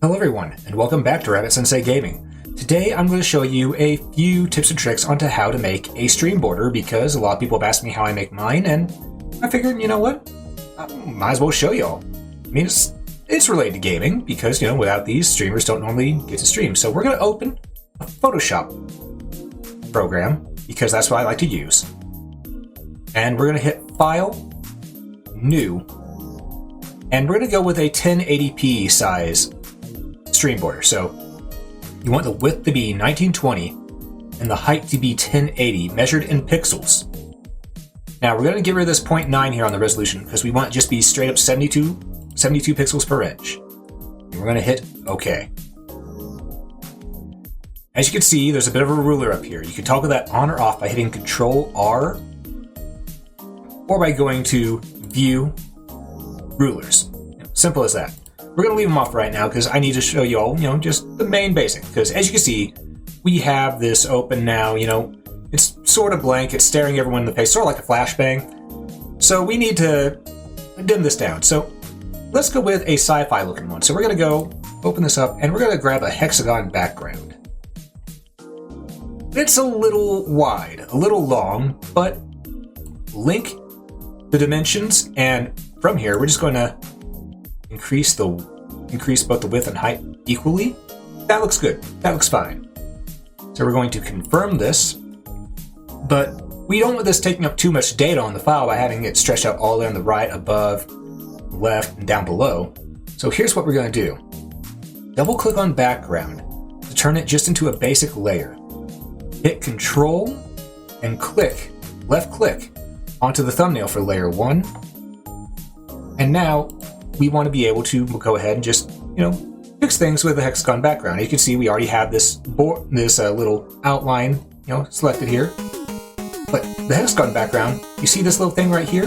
Hello everyone, and welcome back to Rabbit Sensei Gaming. Today I'm going to show you a few tips and tricks onto how to make a stream border because a lot of people have asked me how I make mine, and I figured, you know what, I might as well show y'all. I mean, it's related to gaming because, you know, without these, streamers don't normally get to stream. So we're going to open a Photoshop program because that's what I like to use. And we're going to hit File, New, and we're going to go with a 1080p size stream border. So you want the width to be 1920 and the height to be 1080 measured in pixels. Now we're going to get rid of this 0.9 here on the resolution because we want it to just be straight up 72 pixels per inch. And we're going to hit OK. As you can see, there's a bit of a ruler up here. You can toggle that on or off by hitting Control R or by going to View Rulers. Simple as that. We're going to leave them off right now because I need to show you all, just the main basic. Because as you can see, we have this open now, it's sort of blank. It's staring everyone in the face, sort of like a flashbang. So we need to dim this down. So let's go with a sci-fi looking one. So we're going to go open this up and we're going to grab a hexagon background. It's a little wide, a little long, but link the dimensions, and from here we're just going to increase both the width and height equally. That looks good. That looks fine. So we're going to confirm this, but we don't want this taking up too much data on the file by having it stretched out all the way on the right, above, left, and down below. So here's what we're going to do. Double click on background to turn it just into a basic layer. Hit Control and left click onto the thumbnail for layer 1. And now we want to be able to go ahead and just, fix things with the hexagon background. You can see we already have this little outline, selected here. But the hexagon background, you see this little thing right here?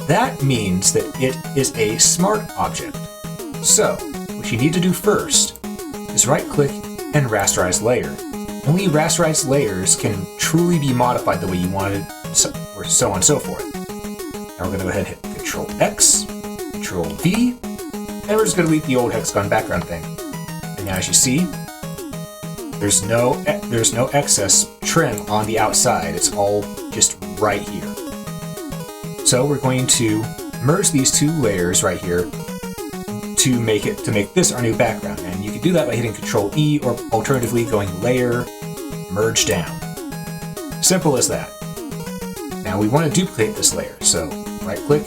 That means that it is a smart object. So what you need to do first is right click and rasterize layer. Only rasterized layers can truly be modified the way you want it, or so on and so forth. Now we're going to go ahead and hit Control X, Control V, and we're just going to leave the old hexagon background thing. And now as you see, there's no excess trim on the outside. It's all just right here. So we're going to merge these two layers right here to make this our new background. And you can do that by hitting Control E or alternatively going Layer, Merge Down. Simple as that. Now we want to duplicate this layer, so right click,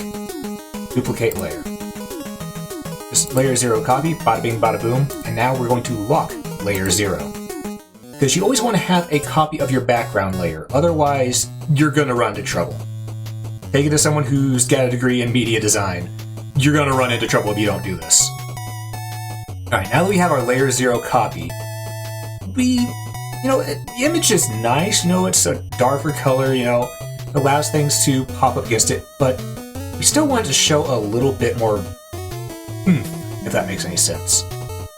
duplicate layer. Just layer 0 copy, bada bing bada boom, and now we're going to lock layer 0. Because you always want to have a copy of your background layer, otherwise you're going to run into trouble. Take it to someone who's got a degree in media design. You're going to run into trouble if you don't do this. Alright, now that we have our layer 0 copy, the image is nice, it's a darker color, allows things to pop up against it, but we still want it to show a little bit more if that makes any sense. So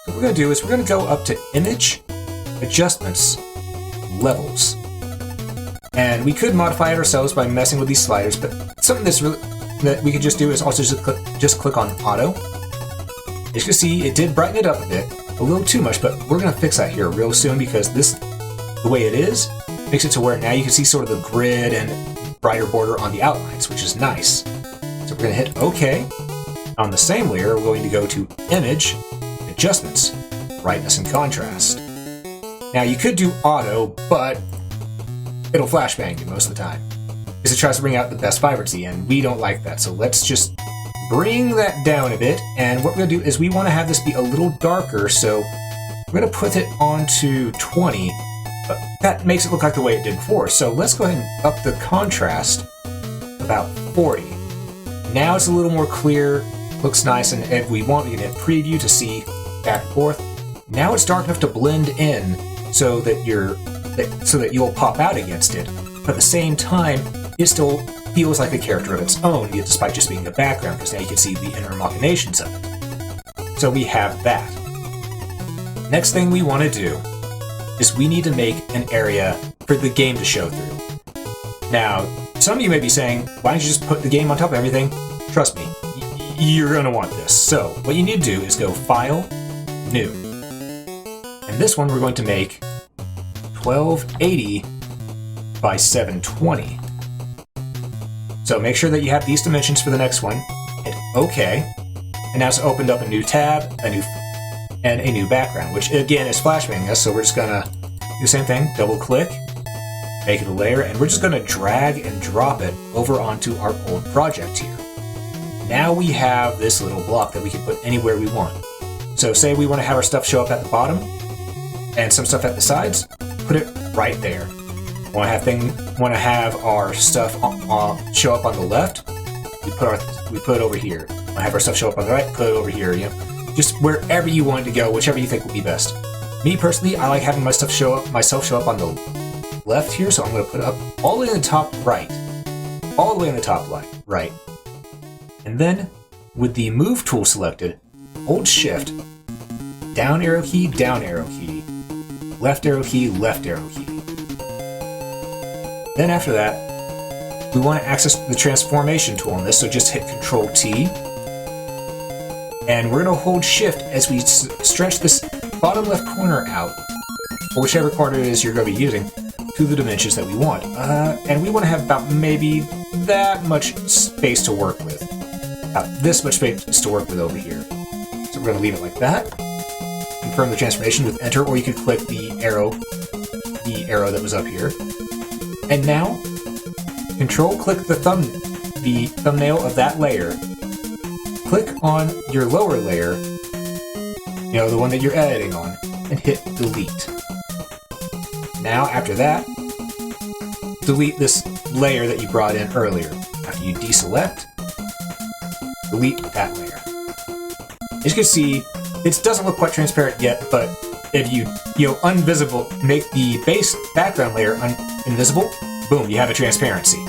what we're going to do is we're going to go up to Image, Adjustments, Levels. And we could modify it ourselves by messing with these sliders, but something that we could just do is also just click on Auto. As you can see, it did brighten it up a bit, a little too much, but we're going to fix that here real soon because the way it is, makes it to where now you can see sort of the grid and brighter border on the outlines, which is nice. So we're going to hit OK. On the same layer, we're going to go to Image, Adjustments, Brightness and Contrast. Now you could do Auto, but it'll flashbang you most of the time, because it tries to bring out the best vibrancy, and we don't like that. So let's just bring that down a bit, and what we're going to do is we want to have this be a little darker, so we're going to put it onto 20, but that makes it look like the way it did before. So let's go ahead and up the contrast about 40. Now it's a little more clear, looks nice, and if we want, we can hit Preview to see back and forth. Now it's dark enough to blend in so that you'll pop out against it, but at the same time, it still feels like a character of its own, despite just being a background, because now you can see the inner machinations of it. So we have that. Next thing we want to do is we need to make an area for the game to show through. Now, some of you may be saying, why don't you just put the game on top of everything? Trust me, you're going to want this. So what you need to do is go File, new. And this one we're going to make 1280 by 720. So make sure that you have these dimensions for the next one. Hit OK. And now it's opened up a new tab, a new background, which again is flashbanging us. So we're just gonna do the same thing. Double click, make it a layer, and we're just gonna drag and drop it over onto our old project here. Now we have this little block that we can put anywhere we want. So say we want to have our stuff show up at the bottom and some stuff at the sides, put it right there. Want to have our stuff show up on the left? We put it over here. Want to have our stuff show up on the right? Put it over here. You know, just wherever you want it to go, whichever you think will be best. Me personally, I like having myself show up on the left here, so I'm going to put it up all the way in the top right, all the way in the top right, and then with the Move tool selected, hold Shift, down arrow key, left arrow key, left arrow key. Then after that, we want to access the transformation tool on this, so just hit Control T. And we're going to hold Shift as we stretch this bottom left corner out, or whichever corner it is you're going to be using, to the dimensions that we want. And we want to have about maybe that much space to work with. About this much space to work with over here. So we're going to leave it like that. Confirm the transformation with Enter, or you could click the arrow that was up here. And now, Control click the thumbnail of that layer. Click on your lower layer, you know, the one that you're editing on, and hit Delete. Now, after that, delete this layer that you brought in earlier. After you deselect, delete that layer. As you can see, it doesn't look quite transparent yet, but if you unvisible, make the base background layer invisible, boom, you have a transparency.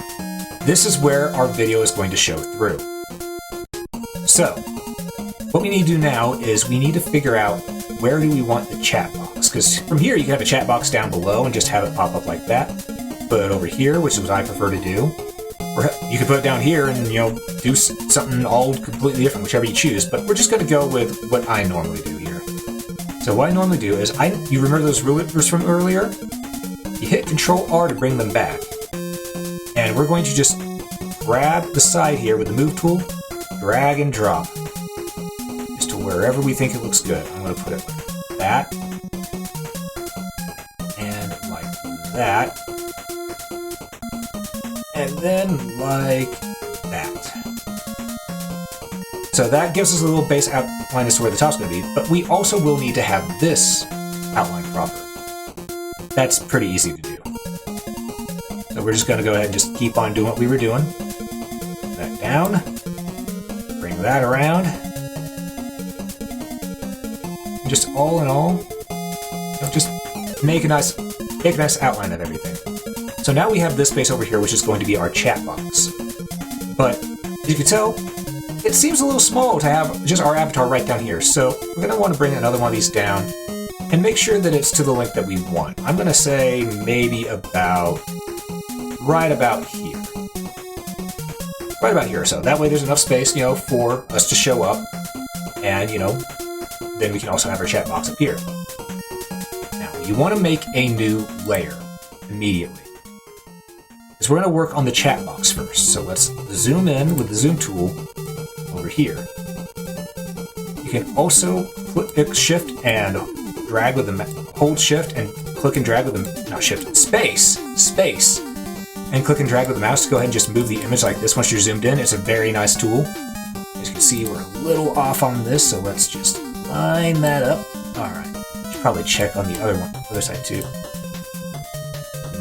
This is where our video is going to show through. So, what we need to do now is we need to figure out where do we want the chat box, because from here you can have a chat box down below and just have it pop up like that. Put it over here, which is what I prefer to do. Or you can put it down here and do something all completely different, whichever you choose, but we're just going to go with what I normally do here. So what I normally do is, you remember those rulers from earlier? You hit Control R to bring them back. And we're going to just grab the side here with the Move tool, drag and drop, just to wherever we think it looks good. I'm going to put it like that, and like that, and then like that. So that gives us a little base outline as to where the top's going to be, but we also will need to have this outline proper. That's pretty easy to do. So we're just going to go ahead and just keep on doing what we were doing. That down, bring that around. And just all in all, just make a nice outline of everything. So now we have this space over here, which is going to be our chat box. But as you can tell, it seems a little small to have just our avatar right down here. So we're going to want to bring another one of these down and make sure that it's to the length that we want. I'm going to say maybe right about here. Right about here or so. That way there's enough space, for us to show up. And, then we can also have our chat box up here. Now, you want to make a new layer immediately, because we're going to work on the chat box first. So let's zoom in with the zoom tool over here. You can also click Shift and drag with hold Shift and click and drag with space, and click and drag with the mouse to go ahead and just move the image like this once you're zoomed in. It's a very nice tool. As you can see, we're a little off on this, so let's just line that up. Alright. Should probably check on the other side too.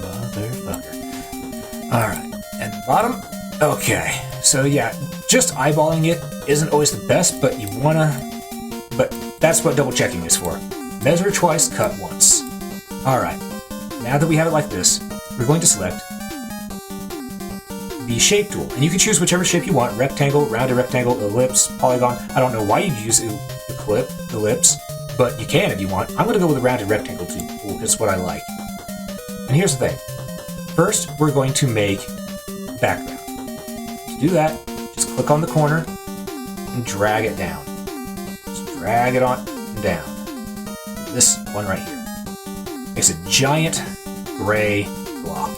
Motherfucker. Alright. And the bottom? Okay. So yeah, just eyeballing it isn't always the best, but that's what double checking is for. Measure twice, cut once. Alright. Now that we have it like this, we're going to select the shape tool. And you can choose whichever shape you want: rectangle, rounded rectangle, ellipse, polygon. I don't know why you'd use ellipse, but you can if you want. I'm going to go with the rounded rectangle tool because it's what I like. And here's the thing. First, we're going to make background. To do that, just click on the corner and drag it down. Just drag it on and down. this one right here. Makes a giant gray block.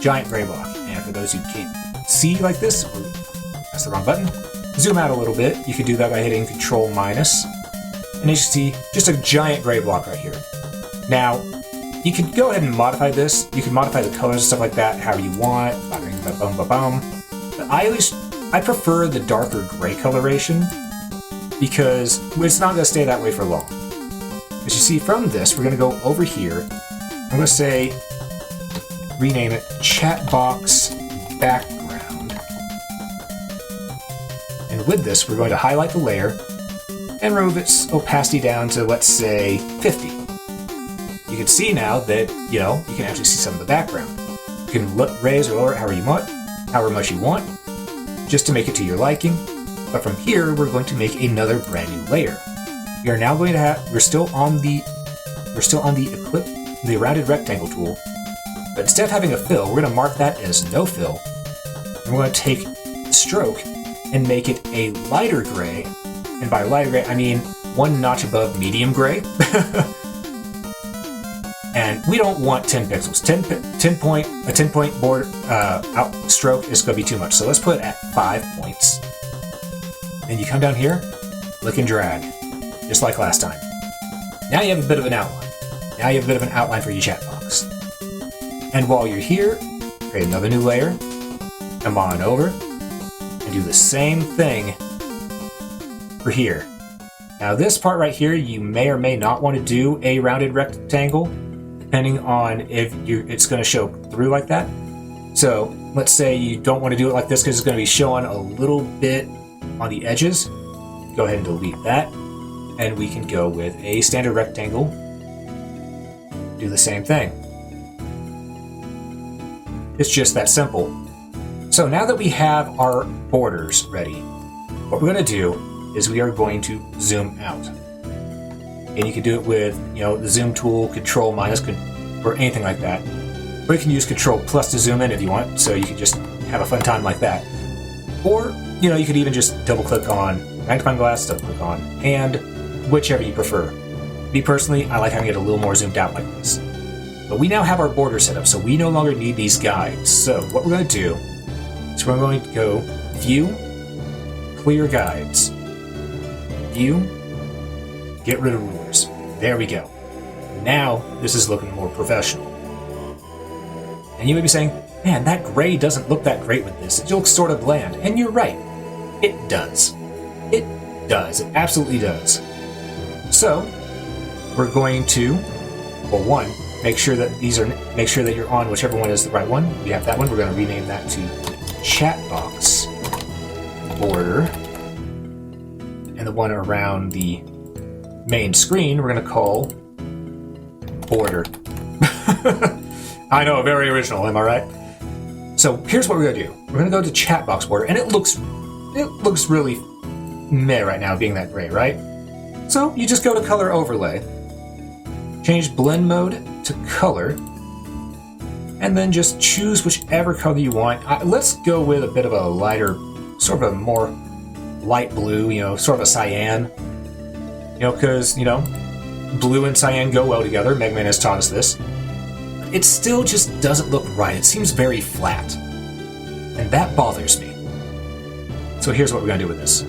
Giant gray block. And for those who can't see like this, or that's the wrong button, zoom out a little bit. You can do that by hitting Control minus. And you can see just a giant gray block right here. Now, you can go ahead and modify this. You can modify the colors and stuff like that however you want. But I prefer the darker gray coloration because it's not going to stay that way for long. As you see from this, we're going to go over here. I'm going to say, rename it Chat Box Background. And with this, we're going to highlight the layer and move its opacity down to, let's say, 50. You can see now that, you can actually see some of the background. You can raise or lower it however much you want, just to make it to your liking. But from here, we're going to make another brand new layer. We are now going to have, we're still on the rounded rectangle tool, but instead of having a fill, we're going to mark that as no fill. And we're going to take the stroke and make it a lighter gray. And by lighter gray, I mean one notch above medium gray. And we don't want 10 pixels. 10 point border out stroke is going to be too much. So let's put it at 5 points. And you come down here, click and drag, just like last time. Now you have a bit of an outline. For your chat box. And while you're here, create another new layer, come on over, and do the same thing for here. Now this part right here, you may or may not want to do a rounded rectangle, depending on if it's going to show through like that. So let's say you don't want to do it like this because it's going to be showing a little bit on the edges. Go ahead and delete that, and we can go with a standard rectangle. Do the same thing. It's just that simple. So now that we have our borders ready, what we're going to do is we are going to zoom out. And you can do it with, the zoom tool, Control minus, or anything like that. Or you can use Control plus to zoom in if you want, so you can just have a fun time like that. Or, you could even just double-click on magnifying glass, double-click on hand, whichever you prefer. Me personally, I like having it a little more zoomed out like this. But we now have our border set up, so we no longer need these guides. So what we're going to do is we're going to go View, Clear Guides, View, Get rid of rulers. There we go. Now this is looking more professional. And you may be saying, man, that gray doesn't look that great with this. It looks sort of bland. And you're right. It does. It does. It absolutely does. So we're going to, well, make sure that you're on whichever one is the right one. We have that one. We're going to rename that to Chat Box Border. And the one around the main screen we're going to call Border. I know, very original, am I right? So here's what we're going to do. We're going to go to Chat Box Border, and it looks really meh right now, being that gray, right? So you just go to Color Overlay, change Blend Mode to Color, and then just choose whichever color you want. Let's go with a bit of a lighter, sort of a more light blue, sort of a cyan. Because, blue and cyan go well together. Mega Man has taught us this. It still just doesn't look right. It seems very flat. And that bothers me. So here's what we're going to do with this.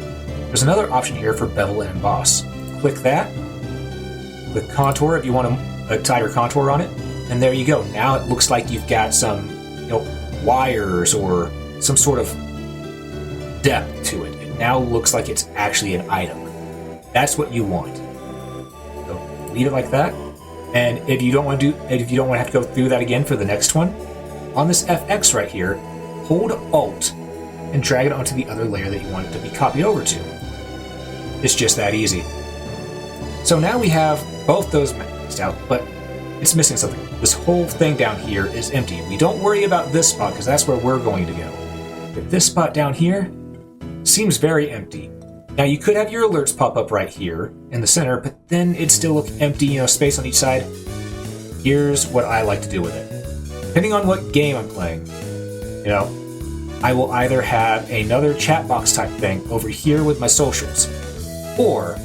There's another option here for bevel and emboss. Click that. Click contour if you want a tighter contour on it. And there you go. Now it looks like you've got some, wires or some sort of depth to it. It now looks like it's actually an item. That's what you want. So leave it like that. And if you don't want to have to go through that again for the next one, on this FX right here, hold Alt and drag it onto the other layer that you want it to be copied over to. It's just that easy. So now we have both those maxed out, but it's missing something. This whole thing down here is empty. We don't worry about this spot because that's where we're going to go. But this spot down here seems very empty. Now you could have your alerts pop up right here in the center, but then it'd still look empty, space on each side. Here's what I like to do with it. Depending on what game I'm playing, I will either have another chat box type thing over here with my socials, or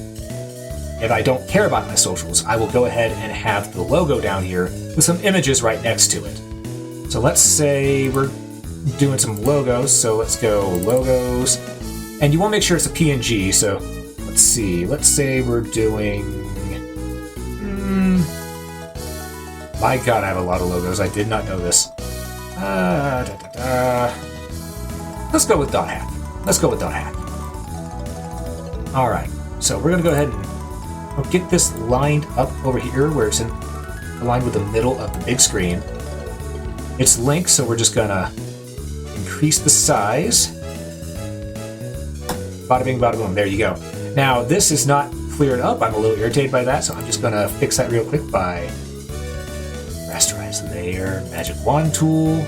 if I don't care about my socials, I will go ahead and have the logo down here with some images right next to it. So let's say we're doing some logos, so let's go logos. And you want to make sure it's a PNG, so let's see. Let's say we're doing... My god, I have a lot of logos. I did not know this. Let's go with .hack. Let's go with .hack. Alright, so we're going to go ahead and get this lined up over here where it's aligned with the middle of the big screen. It's linked, so we're just going to increase the size. Bada bing, bada boom. There you go. Now, this is not cleared up. I'm a little irritated by that, so I'm just going to fix that real quick by rasterize layer, magic wand tool,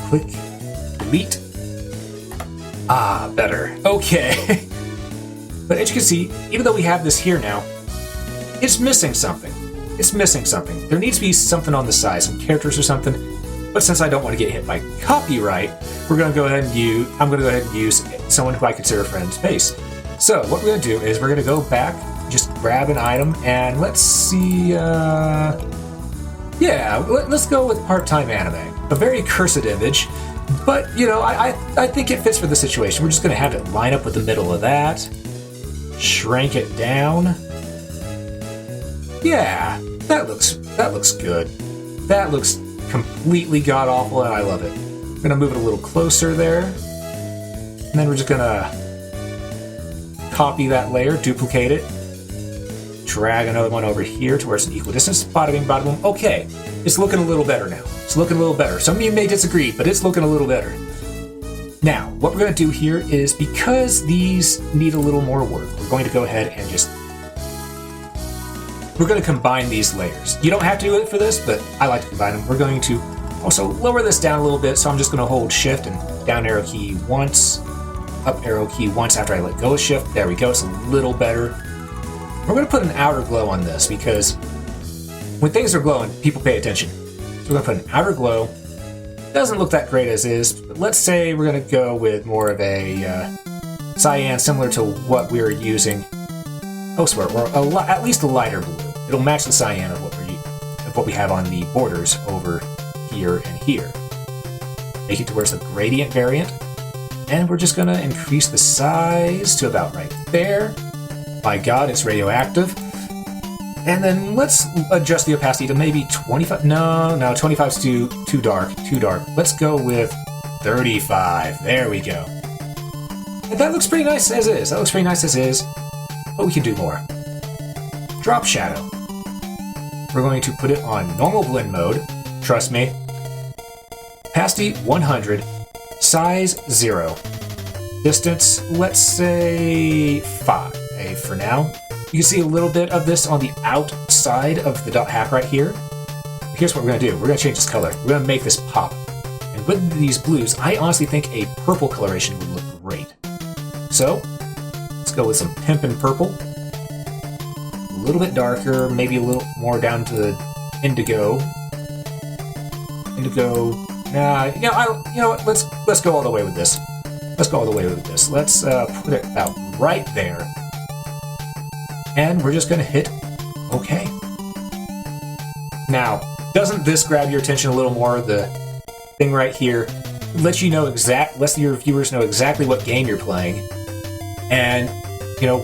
click, delete. Ah, better. Okay. But as you can see, even though we have this here now, it's missing something. It's missing something. There needs to be something on the side, some characters or something. But since I don't want to get hit by copyright, I'm going to go ahead and use someone who I consider a friend's face. So what we're going to do is we're going to go back, just grab an item, and let's see. Let's go with part-time anime. A very cursed image, but I think it fits for the situation. We're just going to have it line up with the middle of that. Shrink it down. Yeah, that looks good. That looks completely god-awful, and I love it. I'm gonna move it a little closer there. And then we're just gonna copy that layer, duplicate it, drag another one over here to where it's an equal distance. Bada bing, bada boom. Okay, it's looking a little better now. It's looking a little better. Some of you may disagree, but it's looking a little better. Now, what we're gonna do here is, because these need a little more work, we're going to go ahead and we're going to combine these layers. You don't have to do it for this, but I like to combine them. We're going to also lower this down a little bit, so I'm just going to hold Shift and down arrow key once, up arrow key once after I let go of Shift. There we go, it's a little better. We're going to put an outer glow on this, because when things are glowing, people pay attention. So we're going to put an outer glow. Doesn't look that great as is, but let's say we're going to go with more of a cyan, similar to what we were using elsewhere, or at least a lighter blue. It'll match the cyan of what we have on the borders over here and here. Make it to where it's a gradient variant, and we're just gonna increase the size to about right there. My god, it's radioactive. And then let's adjust the opacity to maybe 25. No, 25's too dark. Let's go with 35. There we go. And that looks pretty nice as is. But we can do more. Drop shadow. We're going to put it on normal blend mode. Trust me. Opacity 100. Size 0. Distance, let's say 5 for now. You can see a little bit of this on the outside of the .hack right here. Here's what we're going to do. We're going to change this color. We're going to make this pop. And with these blues, I honestly think a purple coloration would look great. So, let's go with some pimpin' purple. A little bit darker, maybe a little more down to the indigo. Let's go all the way with this. Let's put it about right there. And we're just gonna hit OK. Now, doesn't this grab your attention a little more? The thing right here lets your viewers know exactly what game you're playing, and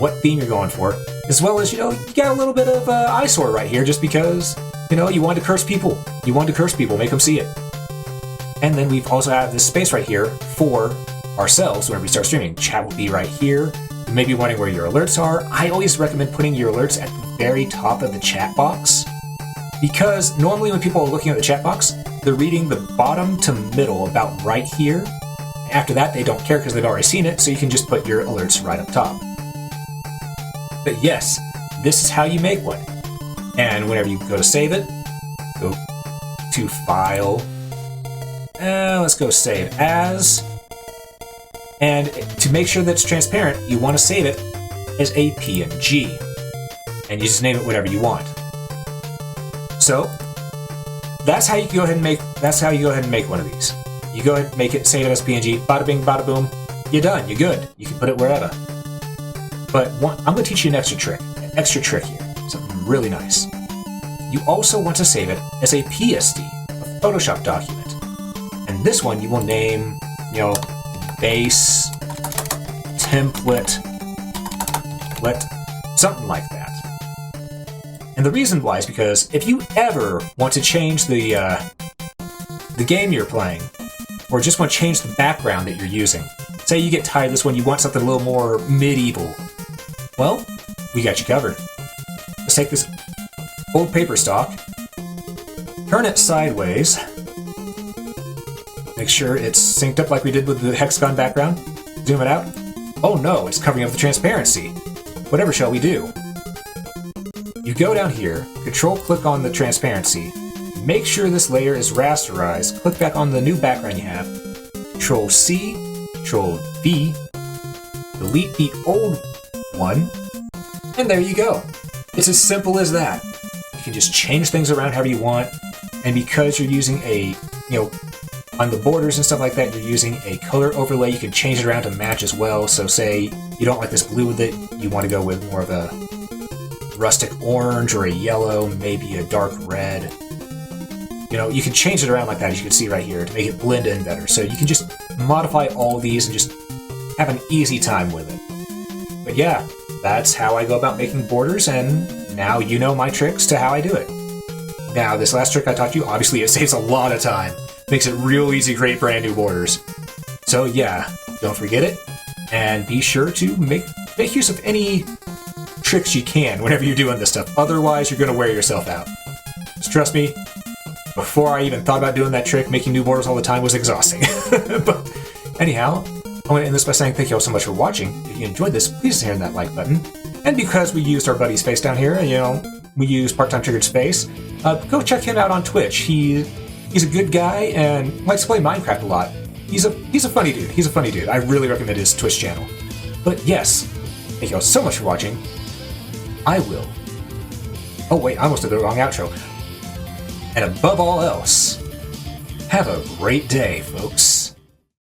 what theme you're going for, as well as you got a little bit of eyesore right here, just because you want to curse people. Make them see it. And then we've also have this space right here for ourselves whenever we start streaming. Chat will be right here. You may be wondering where your alerts are. I always recommend putting your alerts at the very top of the chat box, because normally when people are looking at the chat box, they're reading the bottom to middle about right here. After that, they don't care because they've already seen it, so you can just put your alerts right up top. But yes, this is how you make one. And whenever you go to save it, go to File. Let's go Save As. And to make sure that it's transparent, you want to save it as a PNG. And you just name it whatever you want. So that's how you go ahead and make one of these. You go ahead and make it, save it as PNG, bada bing, bada boom, you're done, you're good. You can put it wherever. But I'm going to teach you an extra trick. extra trick here, something really nice. You also want to save it as a PSD, a Photoshop document. And this one you will name, base, template, something like that. And the reason why is because if you ever want to change the game you're playing, or just want to change the background that you're using, say you get tired of this one, you want something a little more medieval, well, we got you covered. Let's take this old paper stock, turn it sideways, make sure it's synced up like we did with the hexagon background, zoom it out. Oh no, it's covering up the transparency. Whatever shall we do? You go down here, control-click on the transparency, make sure this layer is rasterized, click back on the new background you have, Control-C, Control-V, delete the old one, and there you go. It's as simple as that. You can just change things around however you want, and because you're using a, on the borders and stuff like that, you're using a color overlay, you can change it around to match as well. So say you don't like this blue with it, you want to go with more of a rustic orange or a yellow, maybe a dark red. You can change it around like that, as you can see right here, to make it blend in better. So you can just modify all these and just have an easy time with it. But yeah, that's how I go about making borders, and now you know my tricks to how I do it. Now, this last trick I taught you, obviously it saves a lot of time. Makes it real easy to create brand new borders. So yeah, don't forget it, and be sure to make use of any tricks you can whenever you're doing this stuff. Otherwise, you're going to wear yourself out. Just trust me, before I even thought about doing that trick, making new borders all the time was exhausting. But anyhow, I want to end this by saying thank you all so much for watching. If you enjoyed this, please hit that like button. And because we used our buddy's face down here, we use Part-Time Triggered Space, go check him out on Twitch. He's a good guy and likes to play Minecraft a lot. He's a funny dude. He's a funny dude. I really recommend his Twitch channel. But yes, thank you all so much for watching. I will. Oh wait, I almost did the wrong outro. And above all else, have a great day, folks.